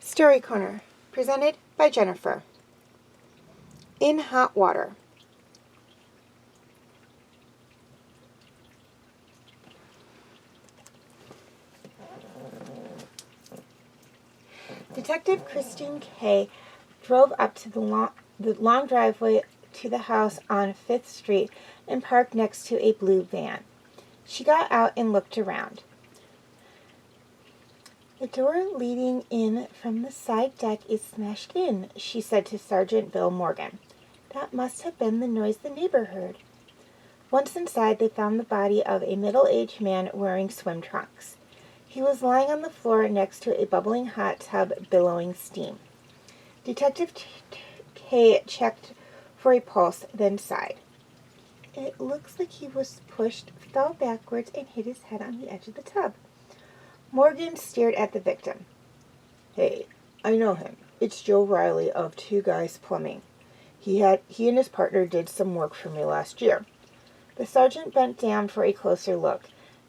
Story Corner, presented by Jennifer. In hot water. Detective Christine Kay drove up to the long driveway to the house on 5th Street and parked next to a blue van. She got out and looked around. "The door leading in from the side deck is smashed in," she said to Sergeant Bill Morgan. "That must have been the noise the neighbor heard." Once inside, they found the body of a middle-aged man wearing swim trunks. He was lying on the floor next to a bubbling hot tub billowing steam. Detective Kay checked for a pulse, then sighed. "It looks like he was pushed, fell backwards, and hit his head on the edge of the tub." Morgan stared at the victim. "Hey, I know him. It's Joe Riley of Two Guys Plumbing. He and his partner did some work for me last year." The sergeant bent down for a closer look,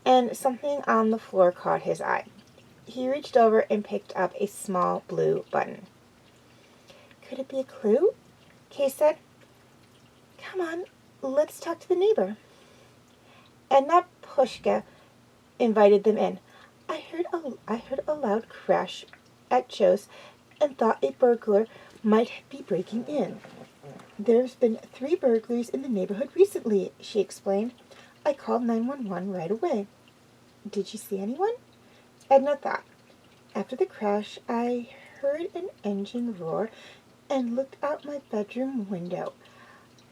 and something on the floor caught his eye. He reached over and picked up a small blue button. "Could it be a clue?" Kay said. "Come on, let's talk to the neighbor." Edna Pushka invited them in. I heard a loud crash at Joe's and thought a burglar might be breaking in." "There's been 3 burglaries in the neighborhood recently," she explained. "I called 911 right away." "Did you see anyone?" Edna thought. "After the crash, I heard an engine roar and looked out my bedroom window.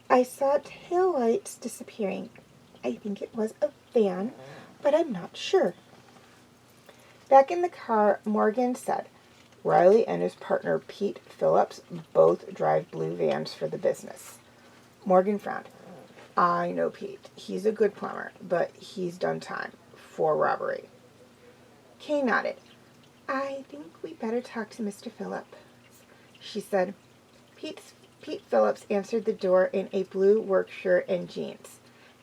I saw taillights disappearing. I think it was a van, but I'm not sure." Back in the car, Morgan said, "Riley and his partner Pete Phillips both drive blue vans for the business." Morgan frowned. "I know Pete. He's a good plumber, but he's done time for robbery." Kay nodded. "I think we better talk to Mr. Phillips," she said. Pete Phillips answered the door in a blue work shirt and jeans.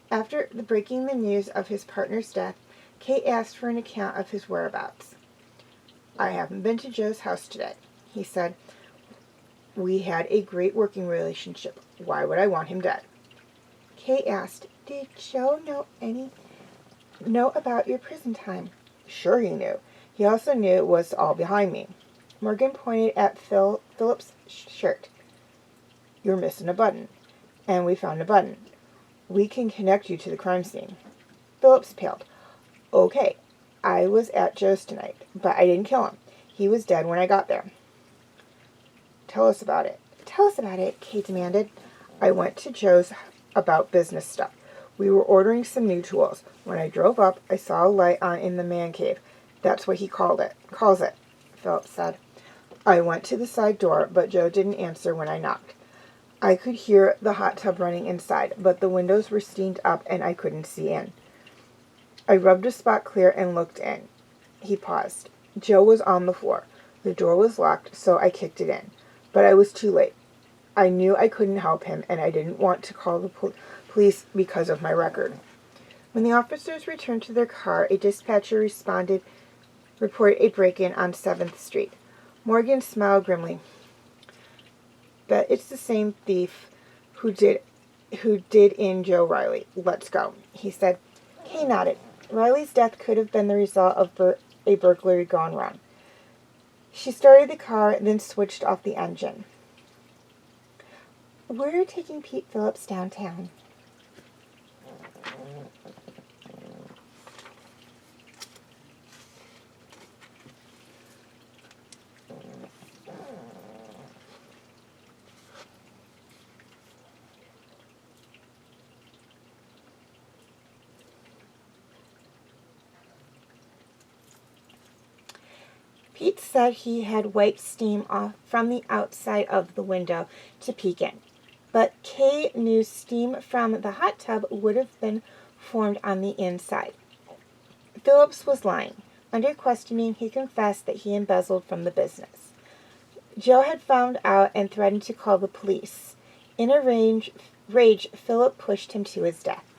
After breaking the news of his partner's death, Kay asked for an account of his whereabouts. "I haven't been to Joe's house today," he said. "We had a great working relationship. Why would I want him dead?" Kay asked, "Did Joe know about your prison time?" "Sure he knew. He also knew it was all behind me." Morgan pointed at Phillips' shirt. "You're missing a button." "And we found a button. We can connect you to the crime scene." Phillips paled. "Okay, I was at Joe's tonight, but I didn't kill him. He was dead when I got there." "Tell us about it." "Tell us about it," Kay demanded. "I went to Joe's about business stuff. We were ordering some new tools. When I drove up, I saw a light on in the man cave. That's what he calls it, Phillips said. "I went to the side door, but Joe didn't answer when I knocked. I could hear the hot tub running inside, but the windows were steamed up and I couldn't see in. I rubbed a spot clear and looked in." He paused. "Joe was on the floor. The door was locked, so I kicked it in. But I was too late. I knew I couldn't help him, and I didn't want to call the police because of my record. When the officers returned to their car, a dispatcher reported a break-in on 7th Street. Morgan smiled grimly. Bet it's the same thief who did in Joe Riley. Let's go, he said. Kay nodded. Riley's death could have been the result of a burglary gone wrong. She started the car, then switched off the engine. We're taking Pete Phillips downtown. Pete said he had wiped steam off from the outside of the window to peek in, but Kay knew steam from the hot tub would have been formed on the inside. Phillips was lying. Under questioning, he confessed that he embezzled from the business. Joe had found out and threatened to call the police. In a rage, Philip pushed him to his death.